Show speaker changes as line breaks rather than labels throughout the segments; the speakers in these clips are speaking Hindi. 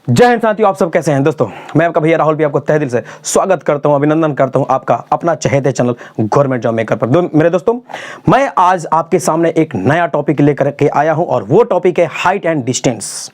जय हिंद साथियों, आप सब कैसे हैं दोस्तों। मैं आपका भैया राहुल भी आपको तहे दिल से स्वागत करता हूं, अभिनंदन करता हूं आपका अपना चहेते चैनल गवर्नमेंट जॉब मेकर पर। मेरे दोस्तों, मैं आज आपके सामने एक नया टॉपिक लेकर के आया हूं और वो टॉपिक है हाइट एंड डिस्टेंस।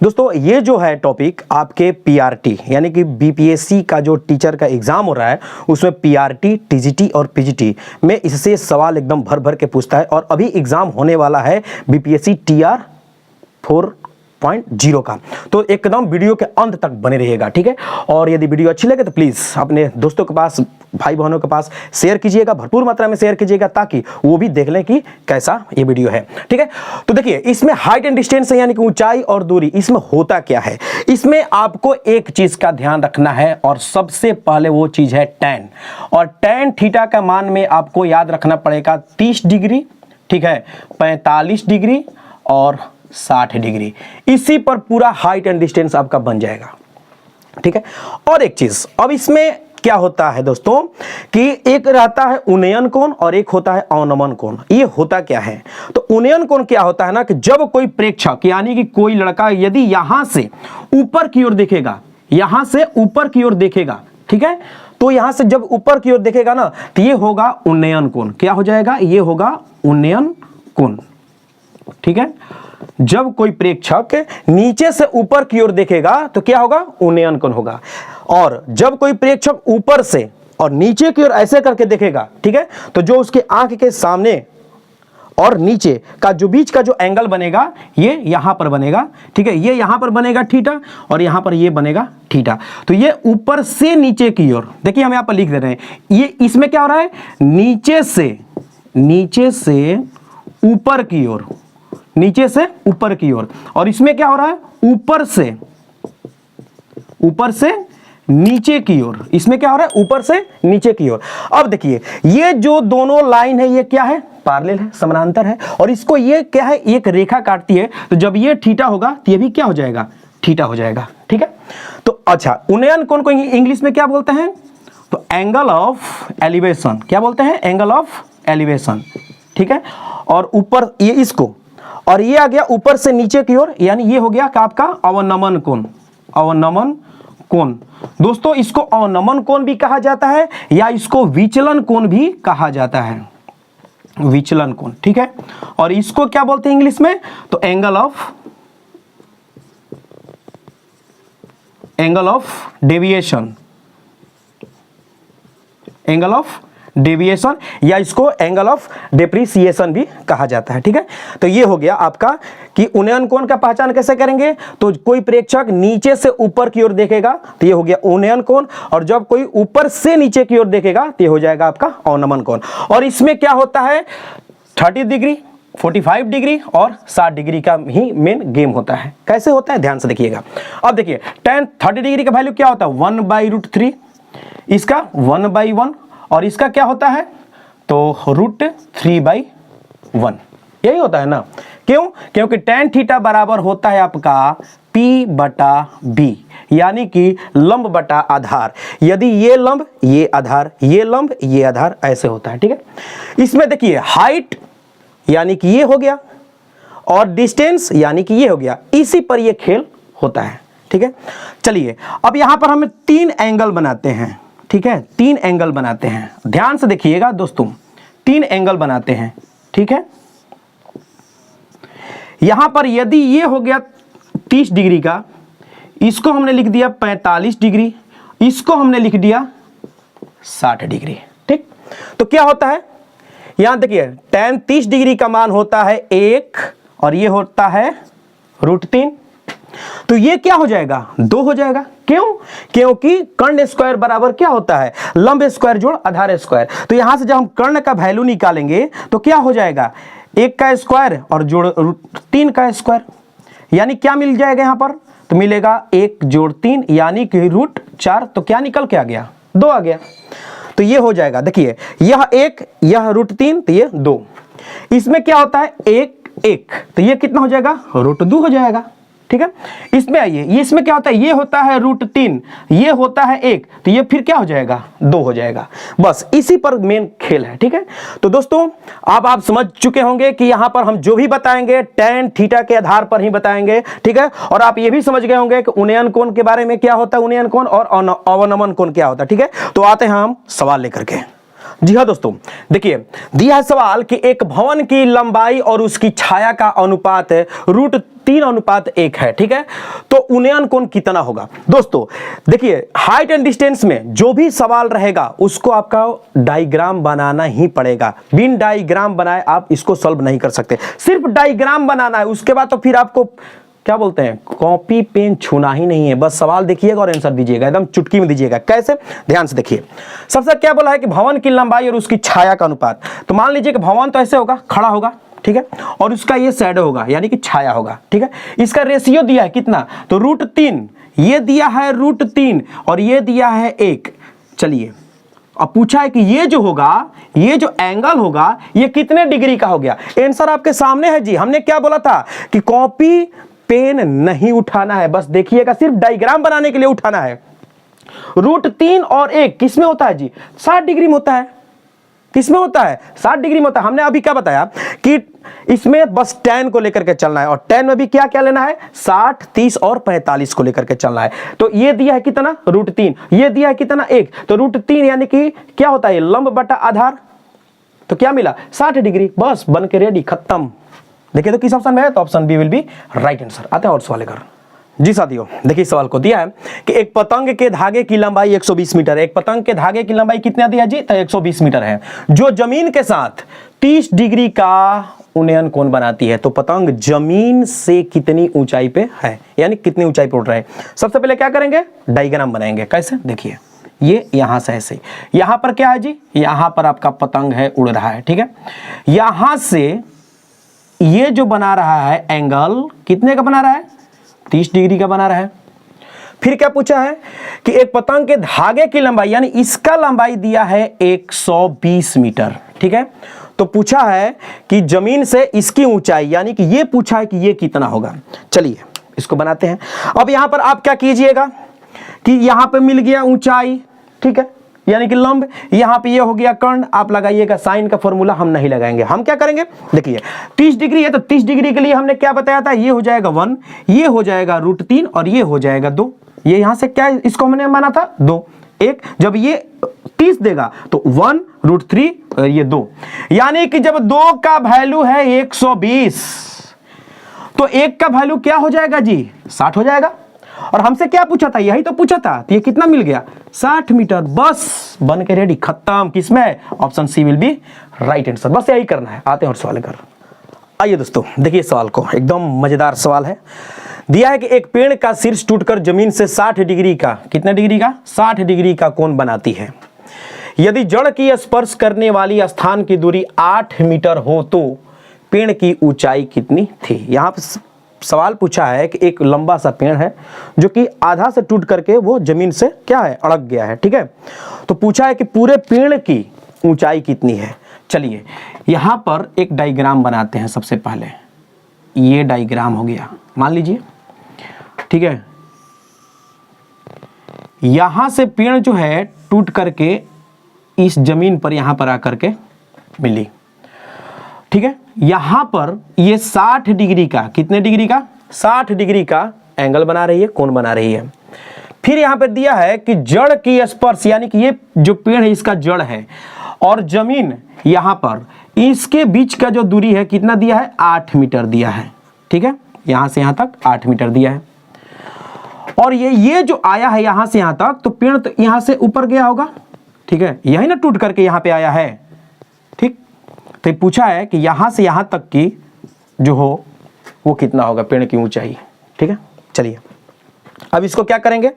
दोस्तों, ये जो है टॉपिक आपके पीआरटी यानी कि बीपीएससी का जो टीचर का एग्जाम हो रहा है उसमें पीआरटी, टीजीटी और पीजीटी में इससे सवाल एकदम भर भर के पूछता है। और अभी एग्जाम होने वाला है बीपीएससी टीआर 4.0 का, तो एकदम वीडियो के अंत तक बने रहिएगा, ठीक है। और यदि वीडियो अच्छी लगे तो प्लीज अपने दोस्तों के पास, भाई बहनों के पास शेयर कीजिएगा, भरपूर मात्रा में शेयर कीजिएगा ताकि वो भी देख लें कि कैसा ये वीडियो है, ठीक है। तो देखिए, इसमें हाइट एंड डिस्टेंस यानी कि ऊंचाई और दूरी, इसमें होता क्या है। इसमें आपको एक चीज का ध्यान रखना है और सबसे पहले वो चीज है टैन। और टैन थीटा का मान में आपको याद रखना पड़ेगा 30 डिग्री, ठीक है, 45 डिग्री और 60 डिग्री। इसी पर पूरा हाइट एंड डिस्टेंस आपका बन जाएगा, ठीक है। और एक चीज, अब इसमें क्या होता है दोस्तों कि एक रहता है उन्नयन कोण और एक होता है अवनमन कोण। ये होता क्या है, तो उन्नयन कोण क्या होता है ना कि जब कोई प्रेक्षक यानी कि कोई लड़का यदि यहां से ऊपर की ओर देखेगा, यहां से ऊपर की ओर देखेगा, ठीक है, तो यहां से जब ऊपर की ओर देखेगा ना तो ये होगा उन्नयन कोण। क्या हो जाएगा, ये होगा उन्नयन कोण, ठीक है। जब कोई प्रेक्षक नीचे से ऊपर की ओर देखेगा तो क्या होगा, उन्नयन कोण होगा। और जब कोई प्रेक्षक ऊपर से और नीचे की ओर ऐसे करके देखेगा, ठीक है, तो जो उसके आंख के सामने और नीचे का जो बीच का जो एंगल बनेगा ये यहां पर बनेगा, ठीक है। ये यहां पर बनेगा थीटा और यहां पर ये बनेगा थीटा। तो ये ऊपर से नीचे की ओर, देखिए हम यहां पर लिख दे रहे हैं, ये इसमें क्या हो रहा है, नीचे से ऊपर की ओर, नीचे से ऊपर की ओर। और इसमें क्या हो रहा है, ऊपर से नीचे की ओर। इसमें क्या हो रहा है, ऊपर से नीचे की ओर। अब देखिए, ये जो दोनों लाइन है ये क्या है, पैरेलल है, समानांतर है। और इसको ये क्या है, एक रेखा काटती है। तो जब ये थीटा होगा तो ये भी क्या हो जाएगा, थीटा हो जाएगा, ठीक है। तो अच्छा, उन्नयन कोण को इंग्लिश में क्या बोलते हैं, तो एंगल ऑफ एलिवेशन। क्या बोलते हैं, एंगल ऑफ एलिवेशन, ठीक है। और ऊपर ये इसको, और ये आ गया ऊपर से नीचे की ओर, यानी ये हो गया का आपका अवनमन कोण। अवनमन कोण दोस्तों, इसको अवनमन कोण भी कहा जाता है या इसको विचलन कोण भी कहा जाता है, विचलन कोण, ठीक है। और इसको क्या बोलते हैं इंग्लिश में, तो angle of deviation, angle of deviation, या इसको एंगल ऑफ डेप्रिसिएशन भी कहा जाता है, ठीक है। तो ये हो गया आपका कि उन्नयन कोण का पहचान कैसे करेंगे, तो कोई प्रेक्षक नीचे से ऊपर की ओर देखेगा तो ये हो गया उन्नयन कोण, और जब कोई ऊपर से नीचे की ओर देखेगा तो ये हो जाएगा आपका अवनमन कोण। और इसमें क्या होता है, 30 डिग्री, 45 डिग्री और 60 डिग्री का ही मेन गेम होता है। कैसे होता है, ध्यान से देखिएगा। अब देखिए, tan 30 डिग्री का वैल्यू क्या होता है, 1/√3, इसका 1/1, और इसका क्या होता है, तो √3/1, यही होता है ना। क्यों, क्योंकि tan थीटा बराबर होता है आपका P/B, यानी कि लंब बटा आधार। यदि ये लंब, ये आधार, ये लंब, ये आधार, ऐसे होता है, ठीक है। इसमें देखिए, हाइट यानी कि ये हो गया और डिस्टेंस यानी कि ये हो गया, इसी पर ये खेल होता है, ठीक है। चलिए, अब यहां पर हमें 3 एंगल बनाते हैं, ठीक है, 3 एंगल बनाते हैं। ध्यान से देखिएगा दोस्तों, 3 एंगल बनाते हैं, ठीक है। यहां पर यदि ये हो गया 30 डिग्री का, इसको हमने लिख दिया 45 डिग्री, इसको हमने लिख दिया 60 डिग्री, ठीक। तो क्या होता है, यहां देखिए, tan 30 डिग्री का मान होता है 1 और ये होता है √3। तो ये क्या हो जाएगा, 2 हो जाएगा। क्यों, क्योंकि कर्ण स्क्वायर बराबर क्या होता है, लंब स्क्वायर जोड़ आधार स्क्वायर। तो यहां से जब हम कर्ण का वैल्यू निकालेंगे तो क्या हो जाएगा, 1 का स्क्वायर और जोड़ √3 का स्क्वायर, यानी क्या मिल जाएगा यहां पर, तो मिलेगा 1 + 3 यानी कि √4। तो क्या निकल के आ गया, 2 आ गया। तो ये हो जाएगा, देखिए, यह 1, यह √3, तो ये 2। इसमें क्या होता है, 1 1, तो ये कितना हो जाएगा, √2 हो जाएगा, ठीक है। इसमें आइए, ये इसमें क्या होता है, ये होता है √3, ये होता है 1, तो ये फिर क्या हो जाएगा 2 हो जाएगा। बस इसी पर मेन खेल है, ठीक है। तो दोस्तों अब आप समझ चुके होंगे कि यहां पर हम जो भी बताएंगे tan थीटा के आधार पर ही बताएंगे, ठीक है। और आप ये भी समझ गए होंगे कि उन्नयन कोण के बारे में क्या होता है, उन्नयन कोण और अवनमन कोण क्या होता है, ठीक है। तो आते हैं हम सवाल लेकर के। जी हाँ दोस्तों, देखिए दिया है सवाल कि एक भवन की लंबाई और उसकी छाया का अनुपात है √3:1 है, ठीक है। तो उन्नयन कोण कितना होगा। दोस्तों देखिए हाइट एंड डिस्टेंस में जो भी सवाल रहेगा उसको आपका डायग्राम बनाना ही पड़ेगा। बिन डायग्राम बनाए आप इसको सॉल्व नहीं कर सकते। सिर्फ डायग्राम बनाना है, उसके बाद तो फिर आपको क्या बोलते हैं, कॉपी पेन छूना ही नहीं है। बस सवाल देखिएगा और आंसर दीजिएगा, एकदम चुटकी में दीजिएगा। कैसे, ध्यान से देखिए। सबसे क्या बोला है कि भवन की लंबाई और उसकी छाया का अनुपात। तो मान लीजिए कि भवन तो ऐसे होगा, खड़ा होगा, ठीक है, और उसका ये शैडो होगा यानी कि छाया होगा, ठीक है। इसका रेशियो दिया है कितना, तो √3, ये दिया है √3 और ये दिया है 1। चलिए अब पूछा है कि ये जो होगा, ये जो एंगल होगा ये कितने डिग्री का हो गया। आंसर आपके सामने है जी। हमने क्या बोला था कि कॉपी पेन नहीं उठाना है, बस देखिएगा, सिर्फ डायग्राम बनाने के लिए उठाना है। √3 और 1 किसमें होता है जी, 60 डिग्री में होता है। किसमें होता है, 60 डिग्री में होता है। हमने अभी क्या बताया कि इसमें बस tan को लेकर के चलना है, और tan में भी क्या क्या लेना है, 60, 30 और 45 को लेकर के चलना है। तो ये दिया है कितना √3, ये दिया है कितना 1, तो √3 यानी कि क्या होता है, लंब बटा आधार, तो क्या मिला 60 डिग्री। बस बन के रेडी, खत्म। देखिए तो किस ऑप्शन में है, तो option B will be right answer. आते हैं और सवाल लेकर। जी साथियों देखिए सवाल को दिया है कि एक पतंग के धागे की लंबाई 120 मीटर है। एक पतंग के धागे की लंबाई कितना दिया जी, तो 120 मीटर है, जो जमीन के साथ 30 डिग्री का उन्नयन कोण बनाती है। तो पतंग जमीन से कितनी ऊंचाई पे है, यानी कितनी ऊंचाई पर उड़ रहा है। सबसे पहले क्या करेंगे, डायग्राम बनाएंगे। कैसे, देखिए ये यहां से ऐसे, यहां पर क्या है जी, यहां पर आपका पतंग है, उड़ रहा है, ठीक है। यहां से ये जो बना रहा है एंगल कितने का बना रहा है, 30 डिग्री का बना रहा है। फिर क्या पूछा है कि एक पतंग के धागे की लंबाई, यानी इसका लंबाई दिया है 120 मीटर, ठीक है। तो पूछा है कि जमीन से इसकी ऊंचाई, यानी कि ये पूछा है कि ये कितना होगा। चलिए इसको बनाते हैं। अब यहां पर आप क्या कीजिएगा कि यहां पे मिल गया ऊंचाई, ठीक है, यानी कि लंब, यहां पे ये हो गया कर्ण, आप लगाइएगा। साइन का फॉर्मूला हम नहीं लगाएंगे, हम क्या करेंगे, देखिए 30 डिग्री है, तो 30 डिग्री के लिए हमने क्या बताया था, ये हो जाएगा 1, ये हो जाएगा √3 और ये हो जाएगा 2। ये यहां से क्या, इसको हमने माना था 2, 1, जब ये 30 देगा तो 1 √3 और ये 2, यानी कि जब 2 का वैल्यू है 120 तो 1 का वैल्यू क्या हो जाएगा जी, 60 हो जाएगा। और हमसे क्या पूछा था, यही तो पूछा था, तो ये कितना मिल गया 60 मीटर। बस बन के रेडी, खत्म। किसमें, option C will be right answer. बस यही करना है। आते हैं और सवाल कर। आइए दोस्तों देखिए सवाल को, एकदम मजेदार सवाल है। दिया है कि एक पेड़ का शीर्ष टूटकर जमीन से 60 डिग्री का, कितने डिग्री का, 60 डिग्री का कोण बनाती है। यदि जड़ की स्पर्श करने वाली स्थान की दूरी 8 मीटर हो तो पेड़ की ऊंचाई कितनी थी। यहां पर सवाल पूछा है कि एक लंबा सा पेड़ है जो कि आधा से टूट करके वो जमीन से क्या है, अड़क गया है, ठीक है। तो पूछा है कि पूरे पेड़ की ऊंचाई कितनी है। चलिए यहां पर एक डायग्राम बनाते हैं। सबसे पहले ये डायग्राम हो गया, मान लीजिए, ठीक है। यहां से पेड़ जो है टूट करके इस जमीन पर यहां पर आकर के मिली, ठीक है। यहां पर ये 60 डिग्री का, कितने डिग्री का, 60 डिग्री का एंगल बना रही है, कोण बना रही है। फिर यहां पर दिया है कि जड़ की स्पर्श, यानी कि ये जो पेड़ है इसका जड़ है और जमीन यहां पर, इसके बीच का जो दूरी है कितना दिया है, 8 मीटर दिया है, ठीक है। यहां से यहां तक 8 मीटर दिया है। और ये जो आया है यहां से यहां तक, तो पेड़ तो यहां से ऊपर गया होगा, ठीक है, यही ना टूट करके यहां पे आया है, ठीक। तो पूछा है कि यहां से यहां तक की जो हो वो कितना होगा पेड़ की ऊंचाई, ठीक है। चलिए अब इसको क्या करेंगे,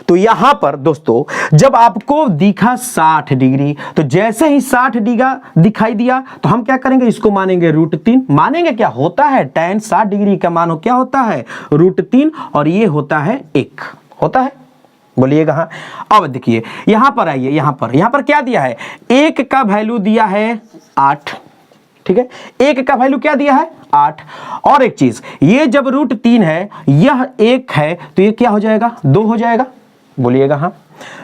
तो यहां पर दोस्तों जब आपको दिखा 60 डिग्री, तो जैसे ही 60 डिग्री दिखाई दिया तो हम क्या करेंगे, इसको मानेंगे √3। मानेंगे क्या होता है, tan 60 डिग्री का मान क्या होता है, √3, और ये होता है 1, होता है, बोलिएगा हाँ। अब देखिए यहां पर आइए, यहां पर क्या दिया है, 1 का वैल्यू दिया है 8, ठीक है। एक का वैल्यू क्या दिया है 8। और एक चीज, ये जब √3 है, यह 1 है, तो ये क्या हो जाएगा 2 हो जाएगा, बोलिएगा हाँ।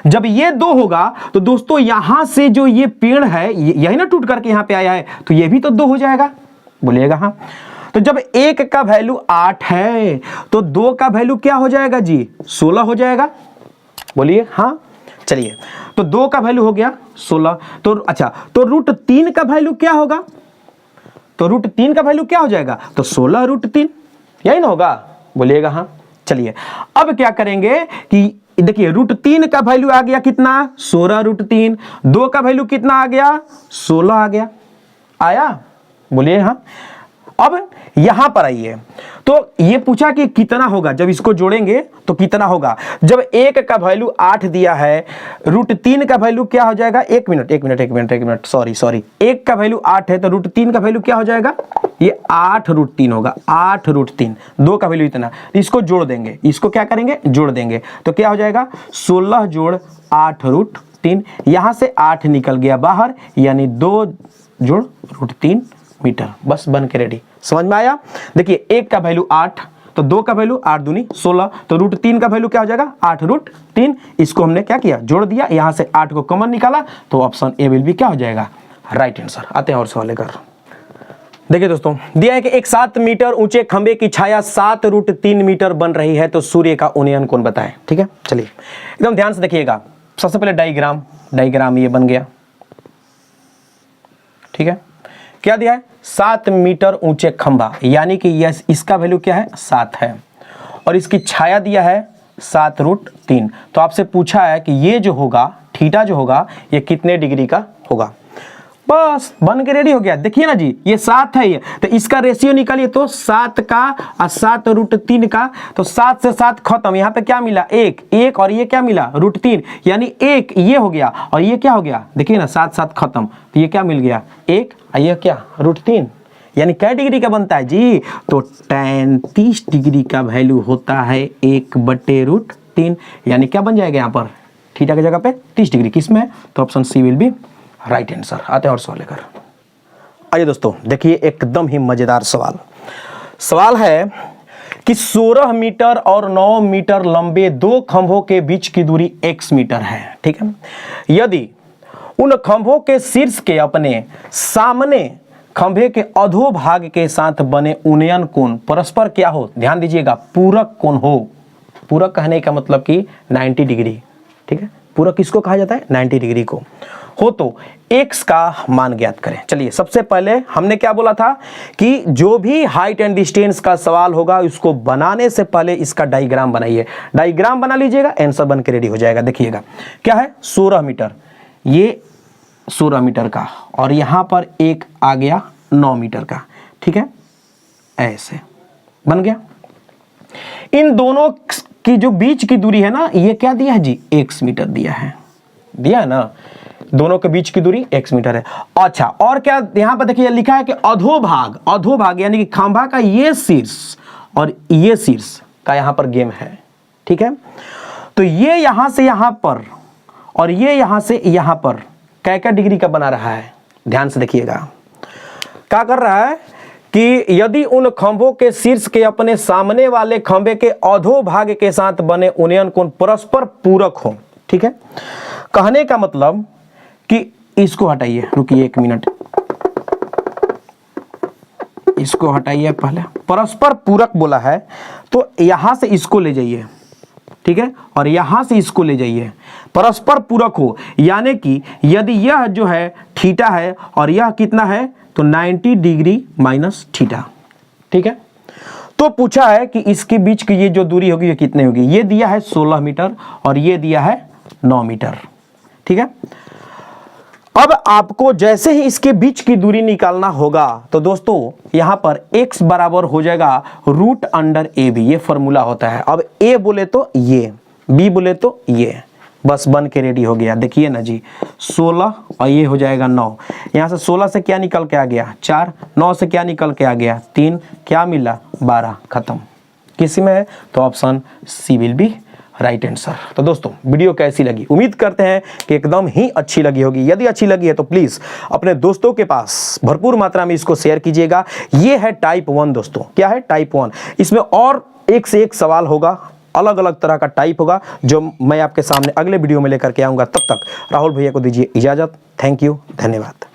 जब ये 2 होगा तो दोस्तों यहां से जो ये पेड़ है यही ना टूट करके यहां पे आया है, तो ये भी तो 2 हो जाएगा, बोलिएगा हाँ। तो जब 1 का वैल्यू 8 है तो 2 का वैल्यू क्या हो जाएगा जी 16 हो जाएगा, बोलिए हाँ। चलिए, तो 2 का वैल्यू हो गया 16। तो अच्छा, तो √3 का वैल्यू क्या होगा, तो √3 का वैल्यू क्या हो जाएगा, तो 16 √3, यही ना होगा, बोलिएगा हाँ। चलिए, अब क्या करेंगे कि देखिए √3 का वैल्यू आ गया कितना 16 √3, 2 का वैल्यू कितना आ गया 16 आ गया, आया, बोलिए हाँ। अब यहां पर आइए, तो ये पूछा कि कितना होगा, जब इसको जोड़ेंगे तो कितना होगा। जब 1 का वैल्यू 8 दिया है, √3 का वैल्यू क्या हो जाएगा, एक मिनट, सॉरी, 1 का वैल्यू 8 है तो √3 का वैल्यू क्या हो जाएगा, ये 8 √3 होगा, 8 √3, 2 का वैल्यू इतना, इसको जोड़ देंगे, इसको क्या करेंगे जोड़ देंगे, तो क्या हो जाएगा 16 जोड़ 8 √3, यहां से 8 निकल गया बाहर, यानी 2 जोड़ √3 मीटर, बस बन के रेडी। समझ में आया। देखिए 1 का वैल्यू 8, तो 2 का वैल्यू 8 दूनी 16, तो √3 का वैल्यू क्या हो जाएगा 8 √3, इसको हमने क्या किया जोड़ दिया, यहां से 8 को कॉमन निकाला, तो ऑप्शन ए विल बी क्या हो जाएगा राइट आंसर। आते हैं और सवाल लेकर। देखिए दोस्तों, दिया है कि एक 7 मीटर ऊंचे खंबे की छाया 7 √3 मीटर बन रही है, तो सूर्य का उन्नयन कोण बताएं। ठीक है, चलिए एकदम ध्यान से देखिएगा। सबसे पहले डायग्राम ये बन गया, ठीक है। क्या दिया है 7 मीटर ऊंचे खंभा, यानी कि यस इसका वैल्यू क्या है 7 है, और इसकी छाया दिया है 7 √3। तो आपसे पूछा है कि ये जो होगा थीटा जो होगा ये कितने डिग्री का होगा, बस बन के रेडी हो गया। देखिए ना जी, ये 7 है, ये तो इसका रेशियो निकालिए, तो 7 का और 7 √3 का, तो 7 से 7 खत्म, यहाँ पे क्या मिला 1 और ये क्या मिला √3, यानी 1 ये हो गया और ये क्या हो गया, देखिए ना 7 7 खत्म, तो ये क्या मिल गया 1 और ये क्या √3, यानी कै डिग्री का बनता है जी, तो tan 30 डिग्री का वैल्यू होता है 1/√3, यानी क्या बन जाएगा यहाँ पर थीटा की जगह पे 30 डिग्री, किसमें, तो option C will be right answer. आते हैं और सवाल लेकर। आइए दोस्तों, देखिए एकदम ही मजेदार सवाल है कि 16 मीटर और 9 मीटर लंबे 2 खंभों के बीच की दूरी x मीटर है। ठीक है, यदि उन खंभों के शीर्ष के अपने सामने खंभे के अधोभाग के साथ बने उन्नयन कोण परस्पर क्या हो, ध्यान दीजिएगा, पूरक कोण हो। पूरक कहने का मतलब कि 90 डिग्री, ठीक है, पूरक किसको कहा जाता है 90 डिग्री को हो, तो x का मान ज्ञात करें। चलिए, सबसे पहले हमने क्या बोला था कि जो भी हाइट एंड डिस्टेंस का सवाल होगा उसको बनाने से पहले इसका डायग्राम बनाइए। डायग्राम बना लीजिएगा, आंसर बन के रेडी हो जाएगा। देखिएगा क्या है 16 मीटर, ये 16 मीटर का, और यहां पर एक आ गया 9 मीटर का, ठीक है, ऐसे बन गया। इन दोनों की जो बीच की दूरी है ना, ये क्या दिया है जी x मीटर दिया है ना, दोनों के बीच की दूरी x मीटर है। अच्छा, और क्या यहां पर देखिए लिखा है कि अधोभाग यानी कि खंभा का ये शीर्ष और ये शीर्ष का यहां पर गेम है। ठीक है, तो ये यहां से यहां पर और ये यहां से यहां पर क्या डिग्री का बना रहा है, ध्यान से देखिएगा। क्या कर रहा है कि यदि उन खंभों के शीर्ष के अपने सामने वाले खंभे के अधोभाग के साथ बने उन्नयन कोण परस्पर पूरक हो। ठीक है, कहने का मतलब कि इसको हटाइए, रुकिए 1 मिनट, इसको हटाइए पहले, परस्पर पूरक बोला है तो यहां से इसको ले जाइए, ठीक है, और यहां से इसको ले जाइए, परस्पर पूरक हो, यानी कि यदि यह जो है थीटा है और यह कितना है, तो 90 डिग्री माइनस थीटा। ठीक है, तो पूछा है कि इसके बीच की ये जो दूरी होगी ये कितनी होगी, ये दिया है 16 मीटर और ये दिया है 9 मीटर। ठीक है, अब आपको जैसे ही इसके बीच की दूरी निकालना होगा तो दोस्तों यहां पर x बराबर हो जाएगा √√AB, ये फॉर्मूला होता है। अब a बोले तो ये, b बोले तो ये, बस बन के रेडी हो गया। देखिए ना जी, 16 और ये हो जाएगा 9, यहां से 16 से क्या निकल के आ गया 4, 9 से क्या निकल के आ गया 3, क्या मिला 12, खत्म। किसी में है तो option C will be right answer. तो दोस्तों वीडियो कैसी लगी, उम्मीद करते हैं कि एकदम ही अच्छी लगी होगी। यदि अच्छी लगी है तो प्लीज अपने दोस्तों के पास भरपूर मात्रा में इसको शेयर कीजिएगा। ये है टाइप 1 दोस्तों, क्या है टाइप 1। इसमें और एक से एक सवाल होगा, अलग अलग तरह का टाइप होगा, जो मैं आपके सामने अगले वीडियो में लेकर के आऊंगा। तब तक राहुल भैया को दीजिए इजाजत। थैंक यू, धन्यवाद।